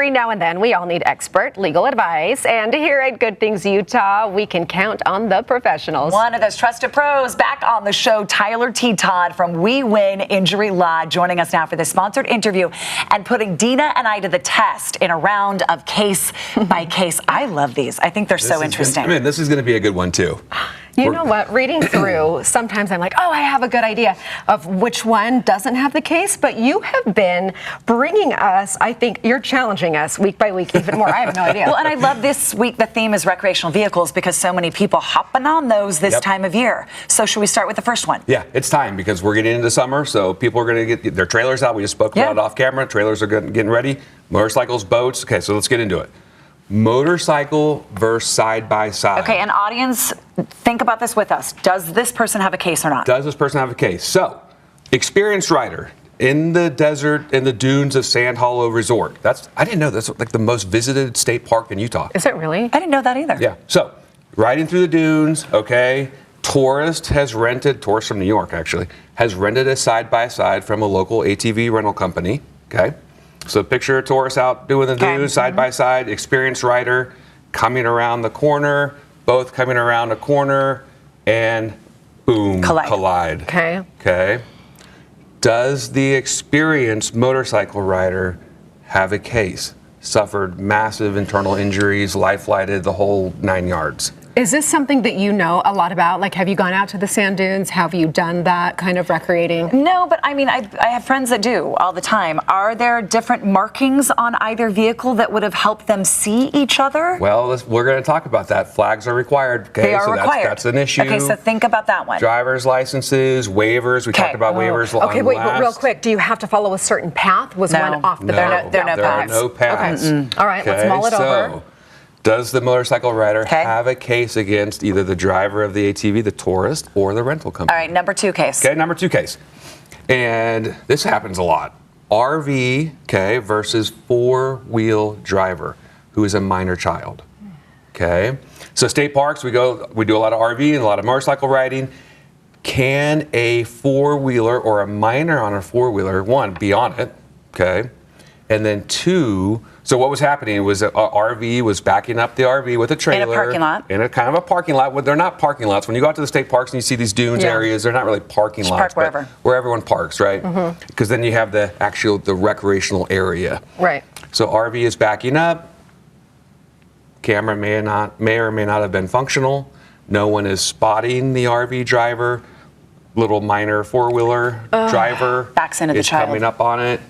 every now and then we all need expert legal advice, and here at Good Things Utah, we can count on the professionals. One of those trusted pros back on the show, Tyler Todd from We Win Injury Law, joining us now for this sponsored interview and putting Dina and I to the test in a round of case by case. I love these. I think they're so interesting. This is going to be a good one too. You know what? Reading through, sometimes I'm like, oh, I have a good idea of which one doesn't have the case, but you have been bringing us, I think you're challenging us week by week even more. I have no idea. Well, and I love this week, the theme is recreational vehicles because so many people hopping on those this time of year. So should we start with the first one? Yeah, it's time because we're getting into summer, so people are going to get their trailers out. We just spoke about it off camera. Trailers are getting ready. Motorcycles, boats. Okay, so let's get into it. Motorcycle versus side-by-side. Okay, and audience, think about this with us. Does this person have a case or not? Does this person have a case? So, experienced rider in the desert, in the dunes of Sand Hollow Resort. I didn't know that's like the most visited state park in Utah. Is it really? I didn't know that either. Yeah. So, riding through the dunes, okay. Tourist from New York actually, has rented a side-by-side from a local ATV rental company, okay. So picture a tourist out doing the dunes side by side, experienced rider coming around the corner, both coming around a corner, and boom, collide. Okay. Does the experienced motorcycle rider have a case? Suffered massive internal injuries, life flighted, the whole 9 yards. Is this something that you know a lot about? Like, have you gone out to the sand dunes? Have you done that kind of recreating? No, but I mean, I have friends that do all the time. Are there different markings on either vehicle that would have helped them see each other? Well, we're going to talk about that. Flags are required. Okay, they are required. That's an issue. Okay, so think about that one. Driver's licenses, waivers. We talked about waivers. Okay, wait, but real quick. Do you have to follow a certain path? Was one off the path? There are no paths. No paths. Okay. All right, let's mull it over. Does the motorcycle rider have a case against either the driver of the ATV, the tourist, or the rental company? All right, number 2 case. Okay, number 2 case. And this happens a lot. RV, versus 4-wheel driver who is a minor child. Okay? So state parks, we do a lot of RV and a lot of motorcycle riding. Can a 4-wheeler or a minor on a 4-wheeler, one, be on it, okay? And then 2, so what was happening was an RV was backing up the RV with a trailer. In a parking lot. In a kind of a parking lot. Well, they're not parking lots. When you go out to the state parks and you see these dunes areas, they're not really parking lots. Park wherever. Where everyone parks, right? Because then you have the recreational area. Right. So RV is backing up. Camera may or may not have been functional. No one is spotting the RV driver. Little minor 4-wheeler driver backs into the child. Coming up on it.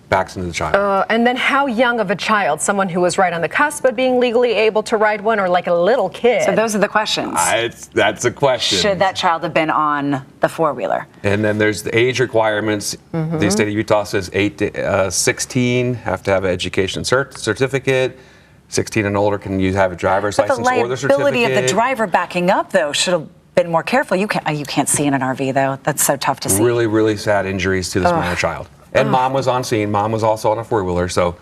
Backs into the child. And then how young of a child? Someone who was right on the cusp of being legally able to ride one, or like a little kid? So those are the questions. That's a question. Should that child have been on the 4-wheeler? And then there's the age requirements. The state of Utah says 8 to 16 have to have an education certificate. 16 and older can have a driver's license or the certificate. The liability of the driver backing up, though, should have been more careful. You can't see in an RV, though. That's so tough to see. Really, really sad injuries to this minor child. And mom was on scene. Mom was also on a 4-wheeler. So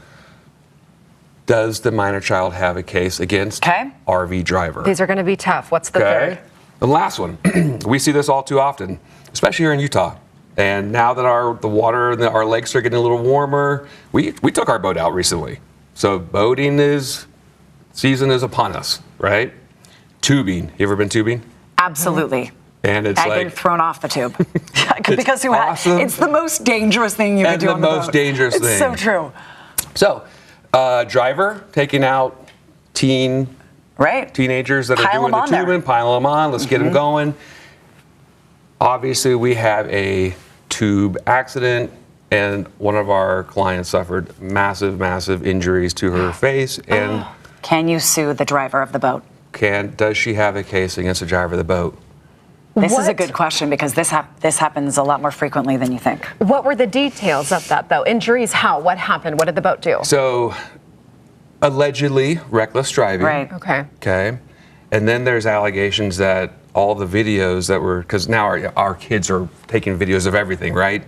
does the minor child have a case against RV driver? These are going to be tough. What's the third? The last one. We see this all too often, especially here in Utah. And now that the water and our lakes are getting a little warmer, we took our boat out recently. So boating season is upon us, right? Tubing. You ever been tubing? Absolutely. And it's I've been thrown off the tube. Because it's the most dangerous thing you can do on the boat. The most dangerous thing. It's so true. So, driver taking out teenagers that are doing the tubing, pile them on, let's get them going. Obviously, we have a tube accident, and one of our clients suffered massive, massive injuries to her face. And can you sue the driver of the boat? Does she have a case against the driver of the boat? This is a good question because this happens a lot more frequently than you think. What were the details of that, though? Injuries, how? What happened? What did the boat do? So, allegedly, reckless driving. Right. Okay. And then there's allegations that all the videos that were, because now our kids are taking videos of everything, right?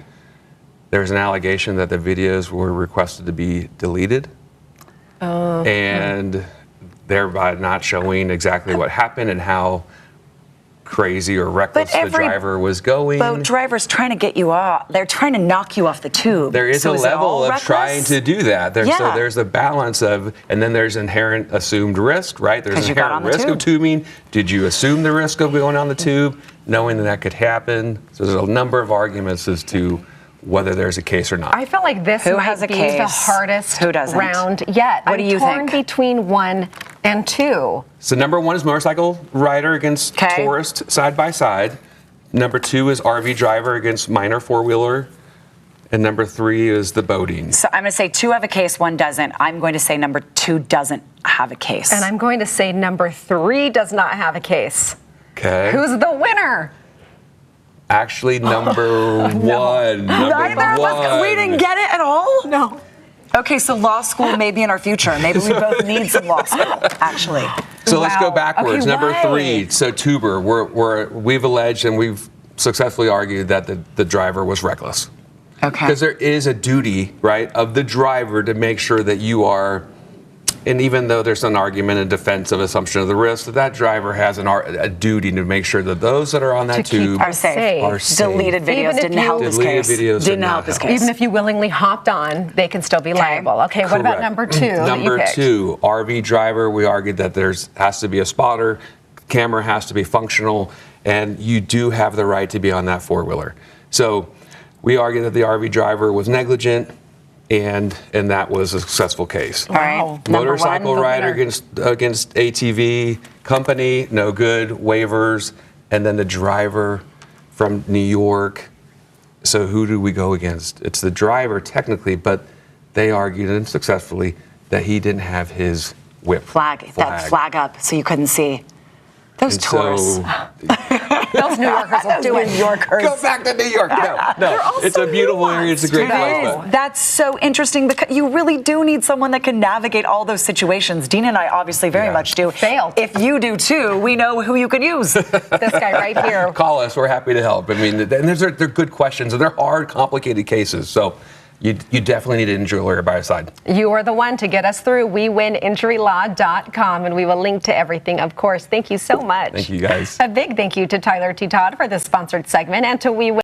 There's an allegation that the videos were requested to be deleted. And thereby not showing exactly what happened and how crazy or reckless But the driver was going. Boat driver's trying to get you off. They're trying to knock you off the tube. There is So a it level all of reckless? trying to do that. So Yeah. there's a balance of, and then there's inherent assumed risk, right? There's 'Cause you got inherent on the risk of tube. tubing. Did you assume the risk of going on the tube, knowing that could happen? So there's a number of arguments as to whether there's a case or not. I feel like this Who might has a be the case? hardest Who doesn't? round yet. What do you torn think? between 1 and 2. So number 1 is motorcycle rider against Okay. tourist side by side. Number 2 is RV driver against minor four-wheeler. And number 3 is the boating. So I'm going to say 2 have a case, 1 doesn't. I'm going to say number 2 doesn't have a case. And I'm going to say number 3 does not have a case. Okay. Who's the winner? Actually number 1? Neither of us. We didn't get it at all? No. Okay, so law school may be in our future. Maybe we both need some law school, actually. So let's go Wow. backwards. Okay, Number why? 3, so tuber. We've alleged and we've successfully argued that the driver was reckless. Okay. Because there is a duty, right, of the driver to make sure that you are, and even though there's an argument in defense of assumption of the risk, that driver has a duty to make sure that those that are on that To keep tube Are safe. are safe. Deleted videos Even if didn't help you- this Deleted case. videos did Didn't not help this help. case. Even if you willingly hopped on, they can still be liable. Okay, what about Correct. number 2 that you Number picked? 2, RV driver. We argued that has to be a spotter, camera has to be functional, and you do have the right to be on that four-wheeler. So we argued that the RV driver was negligent, and that was a successful case. All right. Wow. Number Motorcycle 1, the rider winner. against ATV company, no good, waivers, and then the driver from New York. So who do we go against? It's the driver technically, but they argued unsuccessfully that he didn't have his whip That flag up so you couldn't see. Those And tourists. so Those New Yorkers will do it. New Yorkers. go back to New York. No, it's a beautiful area. It's a great place. But That's so interesting because you really do need someone that can navigate all those situations. Dean and I obviously very Yeah. much do. Failed. If you do too, we know who you can use. This guy right here. call us. We're happy to help. I mean, and they're good questions, and they're hard, complicated cases. So you definitely need an injury lawyer by your side. You are the one to get us through. WeWinInjuryLaw.com, and we will link to everything, of course. Thank you so much. Thank you, guys. A big thank you to Tyler Todd for this sponsored segment, and to We Win.